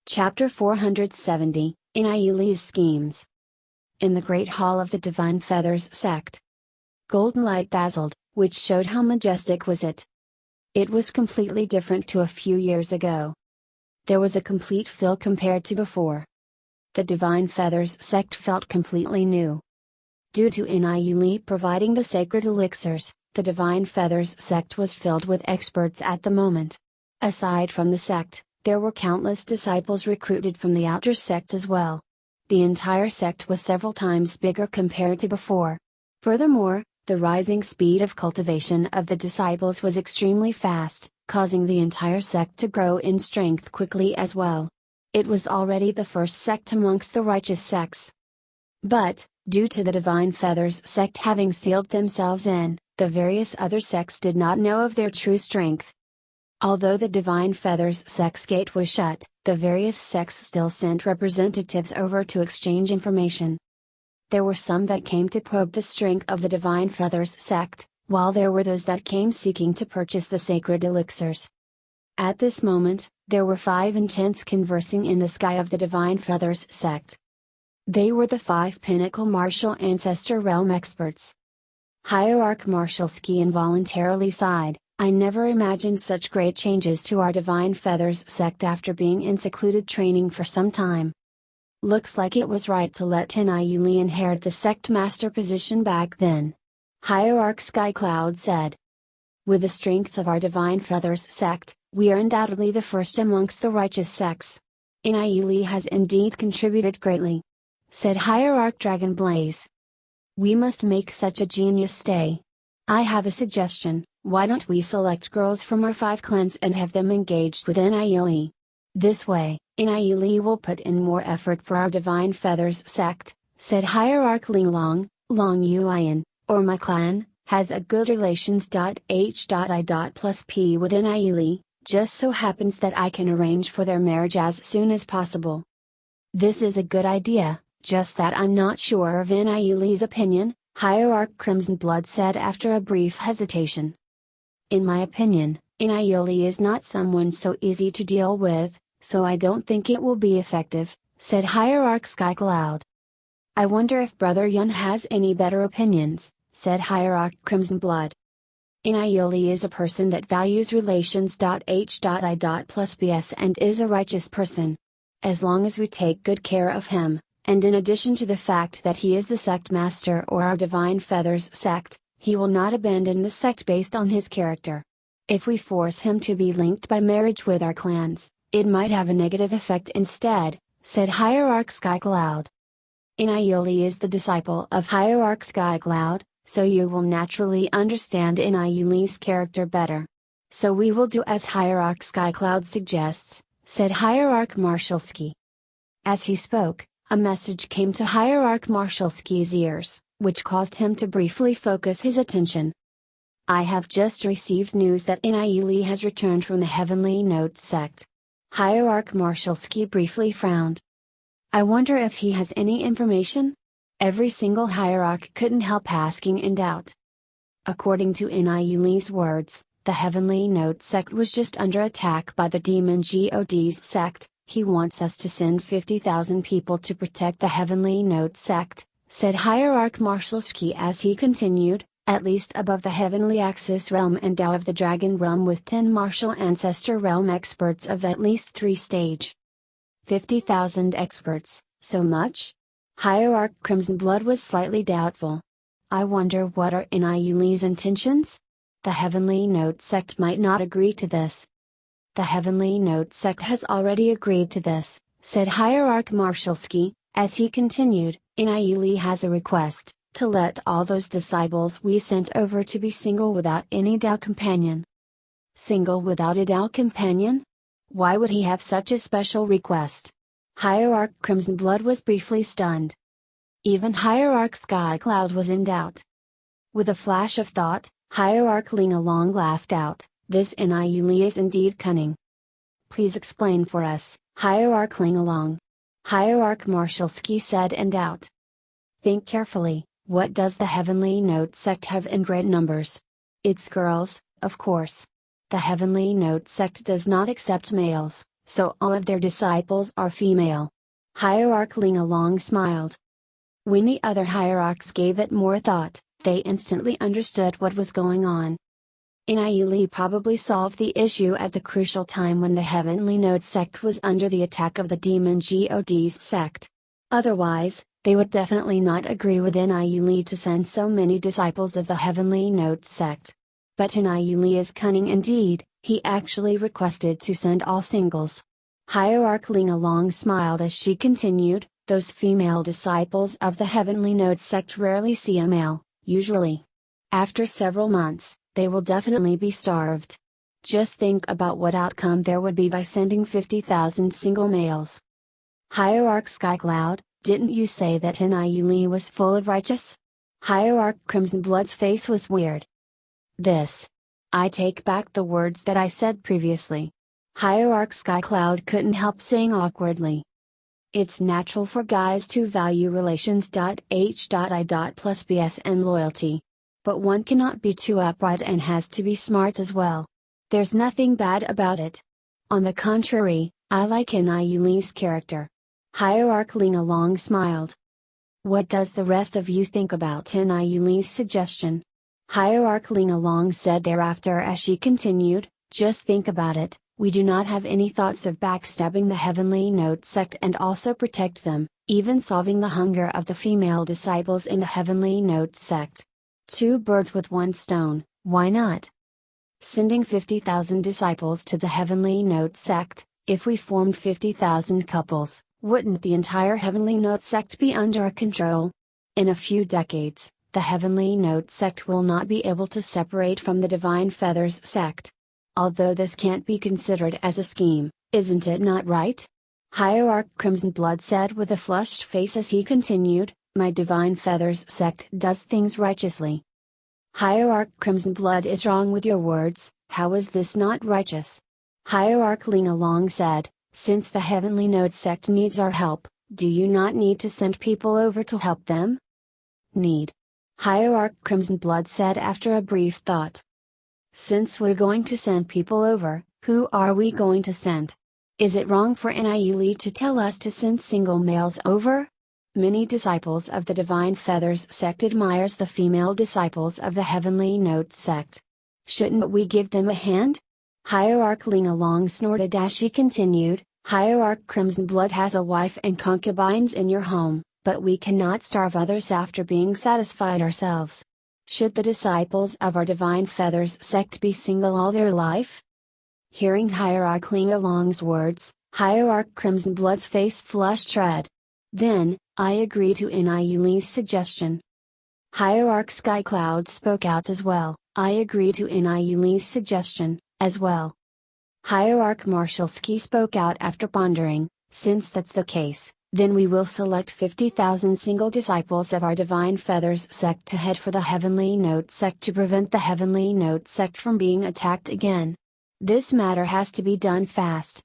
Chapter 470, Inayuli's Schemes. In the Great Hall of the Divine Feathers sect. Golden light dazzled, which showed how majestic was it. It was completely different to a few years ago. There was a complete fill compared to before. The Divine Feathers sect felt completely new. Due to Inayuli providing the sacred elixirs, the Divine Feathers sect was filled with experts at the moment. Aside from the sect, there were countless disciples recruited from the outer sects as well. The entire sect was several times bigger compared to before. Furthermore, the rising speed of cultivation of the disciples was extremely fast, causing the entire sect to grow in strength quickly as well. It was already the first sect amongst the righteous sects. But, due to the Divine Feathers sect having sealed themselves in, the various other sects did not know of their true strength. Although the Divine Feathers sect's gate was shut, the various sects still sent representatives over to exchange information. There were some that came to probe the strength of the Divine Feathers sect, while there were those that came seeking to purchase the sacred elixirs. At this moment, there were 5 intents conversing in the sky of the Divine Feathers sect. They were the 5 pinnacle martial ancestor realm experts. Hierarch Marshalski involuntarily sighed. I never imagined such great changes to our Divine Feathers sect after being in secluded training for some time. Looks like it was right to let Inayuli inherit the sect master position back then. Hierarch Skycloud said. With the strength of our Divine Feathers sect, we are undoubtedly the first amongst the righteous sects. Inayuli has indeed contributed greatly, said Hierarch Dragonblaze. We must make such a genius stay. I have a suggestion. Why don't we select girls from our 5 clans and have them engaged with Inayuli? This way, Inayuli will put in more effort for our Divine Feathers sect, said Hierarch Linglong. Long Uian, or my clan, has a good relations. H.I. plus P with Inayuli, just so happens that I can arrange for their marriage as soon as possible. This is a good idea, just that I'm not sure of Inayuli's opinion, Hierarch Crimson Blood said after a brief hesitation. In my opinion, Inayuli is not someone so easy to deal with, so I don't think it will be effective, said Hierarch Skycloud. I wonder if Brother Yun has any better opinions, said Hierarch Crimson Blood. Inayuli is a person that values relations. H.I. plus BS and is a righteous person. As long as we take good care of him, and in addition to the fact that he is the sect master or our Divine Feathers sect, he will not abandon the sect based on his character. If we force him to be linked by marriage with our clans, it might have a negative effect instead, said Hierarch Skycloud. Inayuli is the disciple of Hierarch Skycloud, so you will naturally understand Inayuli's character better. So we will do as Hierarch Skycloud suggests, said Hierarch Marshalski. As he spoke, a message came to Hierarch Marshalski's ears, which caused him to briefly focus his attention. I have just received news that Inayuli has returned from the Heavenly Note sect. Hierarch Marshalski briefly frowned. I wonder if he has any information? Every single hierarch couldn't help asking in doubt. According to Inayuli's words, the Heavenly Note sect was just under attack by the Demon God's sect. He wants us to send 50,000 people to protect the Heavenly Note sect, said Hierarch Marshalski as he continued, at least above the Heavenly Axis realm and Tao of the Dragon realm with 10 martial ancestor realm experts of at least 3 stage. 50,000 experts, so much? Hierarch Crimson Blood was slightly doubtful. I wonder what are Inayuli's intentions? The Heavenly Note sect might not agree to this. The Heavenly Note sect has already agreed to this, said Hierarch Marshalski, as he continued, Inayuli has a request, to let all those disciples we sent over to be single without any Tao companion. Single without a Tao companion? Why would he have such a special request? Hierarch Crimson Blood was briefly stunned. Even Hierarch Skycloud was in doubt. With a flash of thought, Hierarch Lingalong laughed out. This Inayuli is indeed cunning. Please explain for us, Hierarch Lingalong. Hierarch Marshalski said in doubt. Think carefully, what does the Heavenly Note sect have in great numbers? It's girls, of course. The Heavenly Note sect does not accept males, so all of their disciples are female. Hierarch Ling Along smiled. When the other hierarchs gave it more thought, they instantly understood what was going on. Li probably solved the issue at the crucial time when the Heavenly Note sect was under the attack of the demon God's sect. Otherwise, they would definitely not agree with Li to send so many disciples of the Heavenly Note sect. But Li is cunning indeed, he actually requested to send all singles. Hierarch Ling Along smiled as she continued, those female disciples of the Heavenly Note sect rarely see a male, usually. After several months, they will definitely be starved. Just think about what outcome there would be by sending 50,000 single males. Hierarch Skycloud, didn't you say that Li was full of righteous? Hierarch Crimson Blood's face was weird. I take back the words that I said previously. Hierarch Skycloud couldn't help saying awkwardly. It's natural for guys to value relations. H.I. plus BS and loyalty. But one cannot be too upright and has to be smart as well. There's nothing bad about it. On the contrary, I like Li's character. Hierarch Ling Along smiled. What does the rest of you think about Li's suggestion? Hierarch Ling Along said thereafter as she continued, just think about it, we do not have any thoughts of backstabbing the Heavenly Note sect and also protect them, even solving the hunger of the female disciples in the Heavenly Note sect. 2 birds with 1 stone, why not? Sending 50,000 disciples to the Heavenly Note sect, if we formed 50,000 couples, wouldn't the entire Heavenly Note sect be under our control? In a few decades, the Heavenly Note sect will not be able to separate from the Divine Feathers sect. Although this can't be considered as a scheme, isn't it not right? Hierarch Crimson Blood said with a flushed face as he continued, my Divine Feathers sect does things righteously. Hierarch Crimson Blood is wrong with your words, how is this not righteous? Hierarch Ling Along said, since the Heavenly Note sect needs our help, do you not need to send people over to help them? Need. Hierarch Crimson Blood said after a brief thought. Since we're going to send people over, who are we going to send? Is it wrong for Li to tell us to send single males over? Many disciples of the Divine Feathers sect admires the female disciples of the Heavenly Note sect. Shouldn't we give them a hand? Hierarch Ling Along snorted as she continued, Hierarch Crimson Blood has a wife and concubines in your home, but we cannot starve others after being satisfied ourselves. Should the disciples of our Divine Feathers sect be single all their life? Hearing Hierarch Ling Along's words, Hierarch Crimson Blood's face flushed red. Then, I agree to Li's suggestion. Hierarch Skycloud spoke out as well, I agree to Li's suggestion, as well. Hierarch Marshalsky spoke out after pondering, since that's the case, then we will select 50,000 single disciples of our Divine Feathers sect to head for the Heavenly Note sect to prevent the Heavenly Note sect from being attacked again. This matter has to be done fast.